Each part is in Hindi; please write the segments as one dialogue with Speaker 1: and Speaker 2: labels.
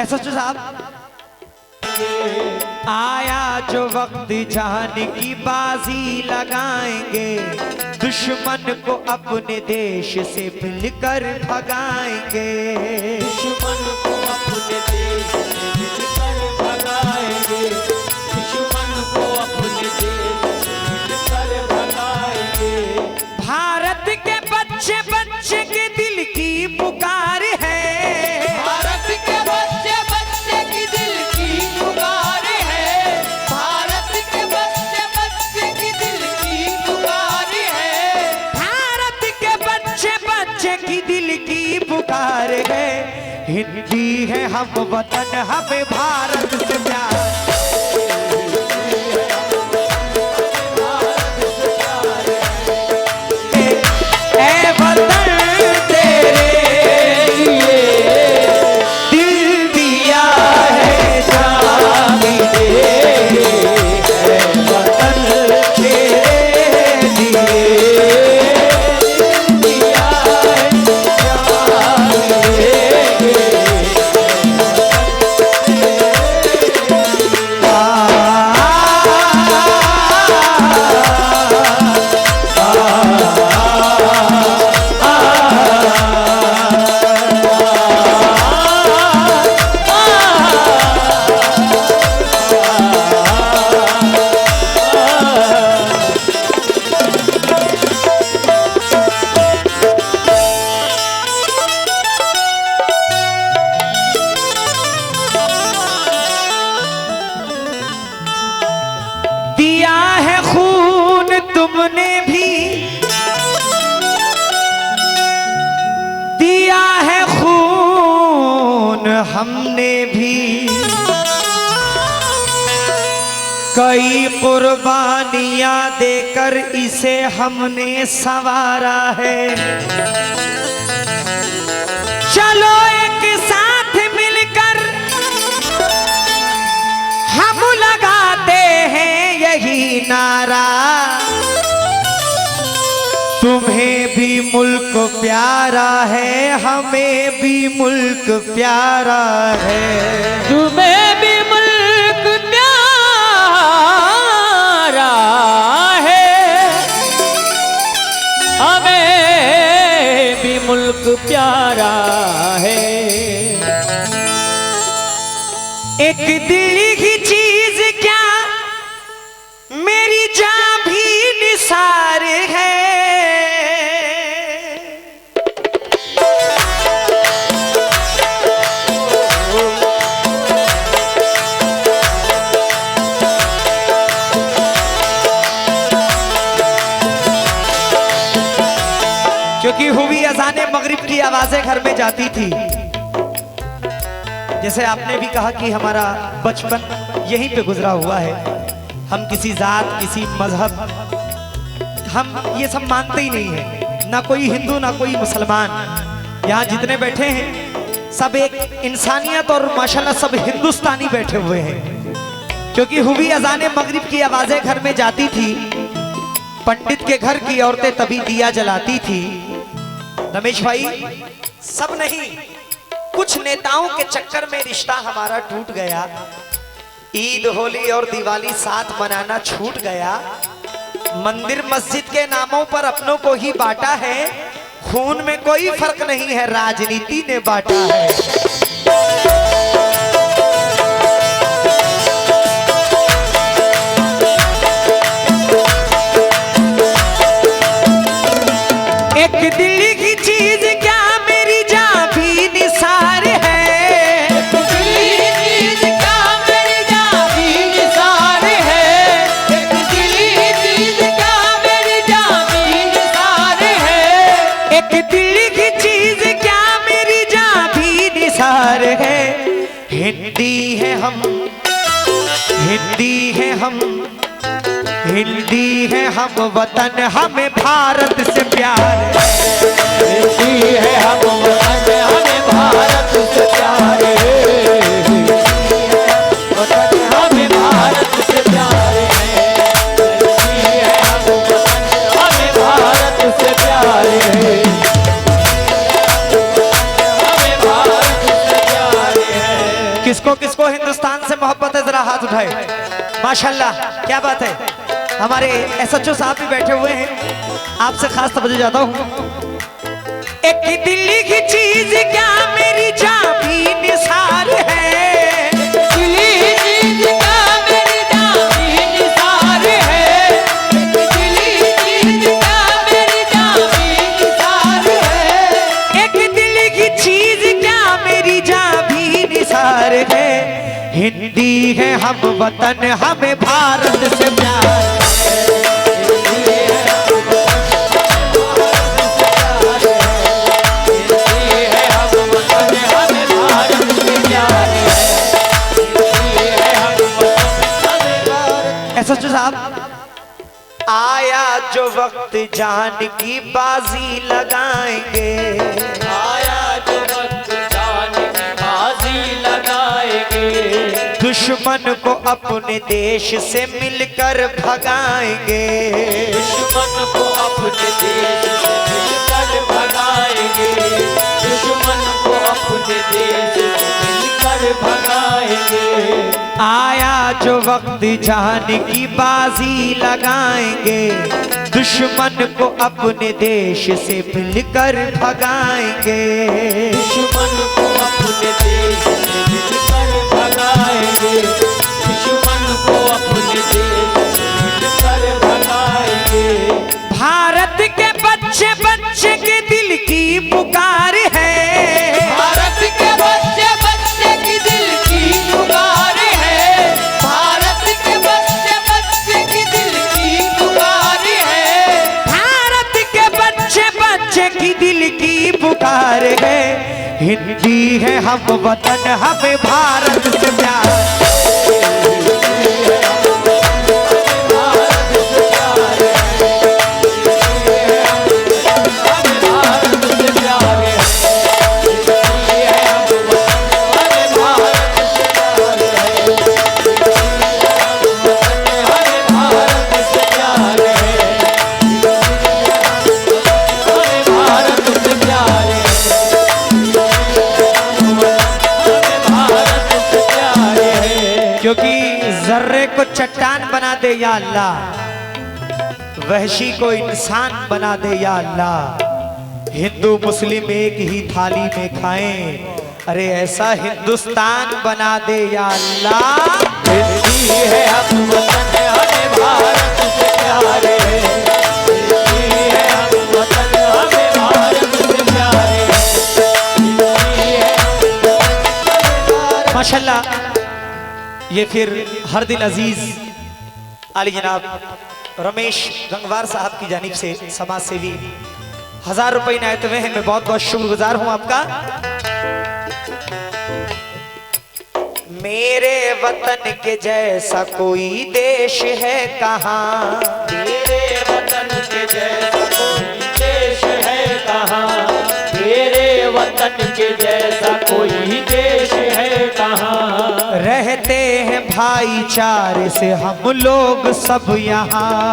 Speaker 1: एसएचओ साहब, आया जो वक्त जान की बाजी लगाएंगे, दुश्मन को अपने देश से मिलकर भगाएंगे,
Speaker 2: दुश्मन को अपने देश से मिलकर भगाएंगे, दुश्मन को अपने देश से मिलकर भगाएंगे।
Speaker 1: भारत के बच्चे बच्चे के दिल की पुकार है,
Speaker 2: भारत के बच्चे बच्चे की दिल की पुकार है, भारत के बच्चे बच्चे की दिल की पुकार है,
Speaker 1: भारत के बच्चे बच्चे की दिल की पुकार है। हिंदी है हम वतन, हमें भारत से प्यार, ऐ वतन तेरे लिए दिल दिया है जान दे, ऐ वतन तेरे लिए दिल दिया है जान दे। दिया है खून तुमने भी, दिया है खून हमने भी, कई कुर्बानियां देकर इसे हमने संवारा है। चलो एक साथ मिलकर हम लगाते हैं यही नारा, तुम्हें भी मुल्क प्यारा है, हमें भी मुल्क प्यारा है,
Speaker 2: तुम्हें भी मुल्क प्यारा है, हमें भी मुल्क प्यारा है।
Speaker 1: एक दिल की चीज क्या मेरी जान भी निसार है, क्योंकि हुई अज़ाने मगरिब की आवाजें घर में जाती थी। जैसे आपने भी कहा कि हमारा बचपन यहीं पे गुजरा हुआ है, हम किसी जात किसी मजहब हम ये सब मानते ही नहीं है, ना कोई हिंदू ना कोई मुसलमान। यहाँ जितने बैठे हैं सब एक इंसानियत और माशाल्लाह सब हिंदुस्तानी बैठे हुए हैं, क्योंकि हुई अज़ाने मगरिब की आवाजें घर में जाती थी। पंडित के घर की औरतें तभी दिया जलाती थी। रमेश भाई, सब नहीं, कुछ नेताओं के चक्कर में रिश्ता हमारा टूट गया, ईद होली और दिवाली साथ मनाना छूट गया, मंदिर मस्जिद के नामों पर अपनों को ही बांटा है, खून में कोई फर्क नहीं है, राजनीति ने बांटा है। एक दिल की चीज क्या मेरी जान भी निसार है,
Speaker 2: एक दिल की चीज क्या मेरी जान भी निसार है, एक दिल की चीज क्या मेरी जान भी निसार है,
Speaker 1: एक दिल की चीज क्या मेरी जान भी निसार है। हिंदी है हम, हिंदी है हम, हिंदी है हम वतन, हमें भारत से प्यार है,
Speaker 2: हिंदी है हम वतन, हमें भारत से प्यार है, वतन हमें भारत से प्यार है, हिंदी है हम वतन, हमें भारत से प्यार है, हमें भारत से प्यार है।
Speaker 1: किसको किसको हिंदुस्तान से मोहब्बत है, जरा हाथ उठाए। माशाल्लाह, क्या बात है। हमारे एसएचओ साहब भी बैठे हुए हैं, आपसे खास तवज्जो चाहता हूँ। एक दिल्ली की चीज क्या मेरी जान भी निसार है,
Speaker 2: दिली चीज का मेरी जान भी निसार है, दिली चीज का मेरी जान भी निसार है।
Speaker 1: एक दिल्ली की चीज क्या मेरी जान भी निसार है। हिंदी है हम वतन, हमें भारत से प्यार है। एसएचओ साहब, आया जो वक्त जान की बाजी लगाएंगे,
Speaker 2: आया जो वक्त जान की बाजी लगाएंगे,
Speaker 1: दुश्मन को अपने देश से मिलकर भगाएंगे,
Speaker 2: दुश्मन को अपने देश से मिलकर भगाएंगे, दुश्मन को अपने देश से मिलकर भगाएंगे।
Speaker 1: आया जो वक्त जान की बाजी लगाएंगे, दुश्मन को अपने देश से मिलकर भगाएंगे,
Speaker 2: दुश्मन को अपने देश से मिलकर भगाएंगे, दुश्मन को अपने देश से मिलकर भगाएंगे।
Speaker 1: भारत के बच्चे बच्चे के दिल की पुकार है,
Speaker 2: भारत के बच्चे बच्चे की दिल की पुकार है, भारत के बच्चे बच्चे की दिल की पुकार है,
Speaker 1: भारत के बच्चे बच्चे की दिल की पुकार है। हिंदी है हम वतन, हमें भारत से प्यार। क्योंकि जर्रे को चट्टान बना दे या अल्लाह, वहशी को इंसान बना दे या अल्लाह। हिंदू मुस्लिम एक ही थाली में खाएं, अरे ऐसा हिंदुस्तान बना दे या अल्लाह।
Speaker 2: हिंदी है हम वतन, हमें भारत से प्यार है, हिंदी है हम वतन, हमें भारत से प्यार है, हिंदी है हम वतन।
Speaker 1: माशाल्लाह, ये फिर हर दिल अजीज आली जनाब रमेश गंगवार साहब की जानिब से समाज सेवी 1000 रुपए इनायत हुए हैं। मैं बहुत बहुत शुक्रगुजार हूं आपका। मेरे वतन के जैसा कोई देश है कहाँ,
Speaker 2: मेरे वतन के जैसा कोई देश है कहाँ, मेरे वतन के जैसा कोई देश है कहाँ।
Speaker 1: रहते हैं भाईचारे से हम लोग सब यहाँ,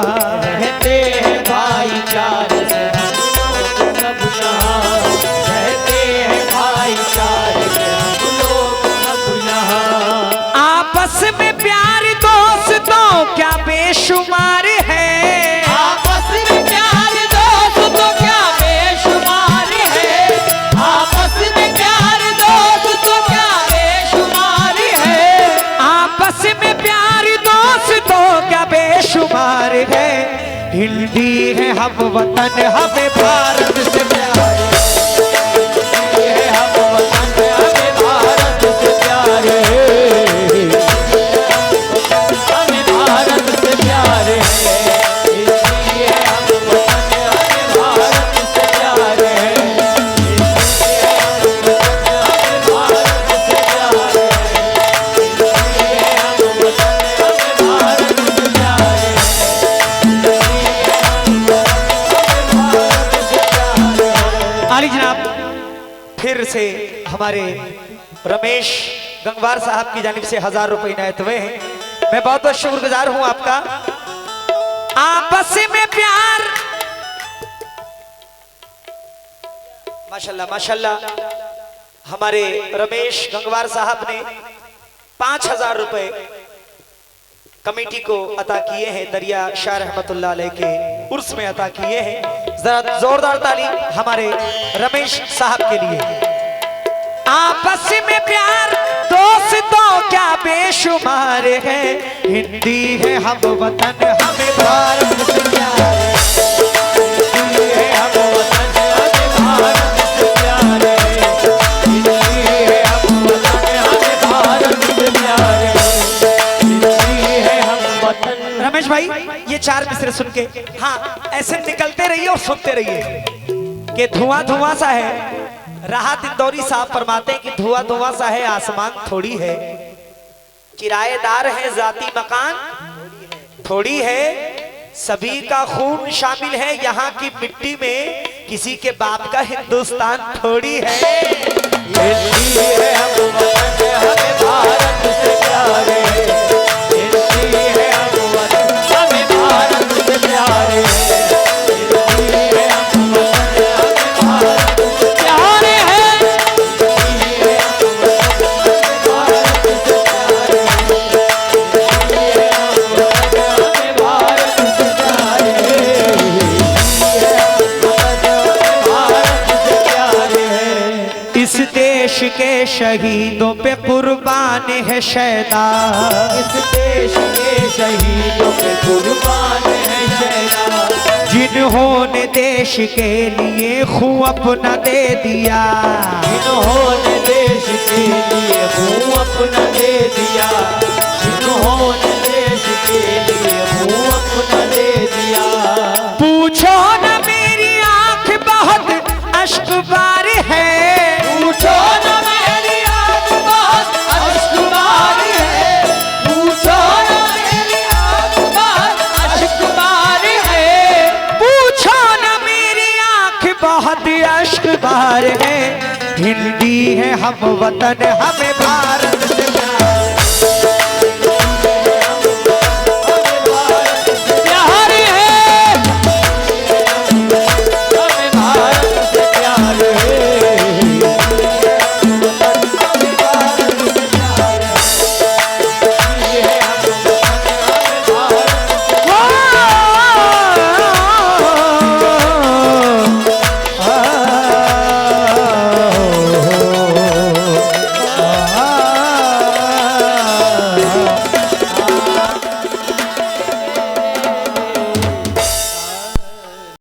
Speaker 2: रहते हैं भाईचारे से हम लोग सब यहाँ, रहते हैं भाईचारे से हम लोग सब यहाँ।
Speaker 1: आपस में प्यार दोस्तों क्या बेशुमार है,
Speaker 2: आपस में प्यार दोस्तों क्या बेशुमार है, आपस में प्यार दोस्तों क्या बेशुमार है,
Speaker 1: आपस में प्यार दोस्तों क्या बेशुमार है। हिंदी है हम वतन, हमें भारत से प्यार है।
Speaker 2: ये हम वतन, हमें भारत से प्यार है, हमें भारत से प्यार है, ये हम वतन, हमें भारत से प्यार है, ये हम वतन, हमें भारत से प्यार है, ये हम वतन, हमें भारत से प्यार है, ये हम वतन, हमें भारत से प्यार है।
Speaker 1: आली जनाब, फिर से हमारे रमेश गंगवार साहब की जानिब से 1000 रुपए इनायत हुए हैं। मैं बहुत बहुत शुक्रगुजार हूं आपका। आपस में प्यार, माशाल्लाह माशाल्लाह, हमारे रमेश गंगवार साहब ने 5,000 रुपए कमेटी को अता किए हैं, दरिया शाह रहमतुल्लाह अलैह के उर्स में अता किए हैं। जरा जोरदार ताली हमारे रमेश साहब के लिए। आपस में प्यार दोस्तों क्या बेशुमार है, हिंदी है हम वतन हमें भारत से प्यार है, हिंदी है हम वतन हमें भारत से प्यार है, हिंदी है हम वतन हमें भारत से प्यार है, हिंदी है हम वतन। रमेश भाई ये 4 मिसरे सुन के हाँ ऐसे निकलते रहिए और सुनते रहिए कि धुआं धुआं सा है। राहत इंदौरी साहब फरमाते हैं कि धुआं धुआं सा है आसमान थोड़ी है, किराएदार है जाती मकान थोड़ी है, सभी का खून शामिल है यहाँ की मिट्टी में, किसी के बाप का हिंदुस्तान थोड़ी है, हिंदी है हम वतन हमें भारत से प्यार है, हिंदी है हम वतन हमें भारत से प्यार है, हिंदी है हम वतन हमें भारत से प्यार है। इस देश के शहीदों पे कुर्बान है शैदा, इस देश के शहीदों पे कुर्बान है शैदा, जिन्होंने देश के लिए खून अपना दे दिया, जिन्होंने देश के लिए खून अपना दे दिया, जिन्होंने देश के लिए खून अपना दे दिया। पूछो न मेरी आंख बहुत अश्क बार है, पूछो न मेरी आंख बहुत अश्क बार है, पूछो न मेरी आंख बहुत अश्क बार है, पूछो न मेरी आंख बहुत अश्क बार है, हिंदी है हम वतन हमें भारत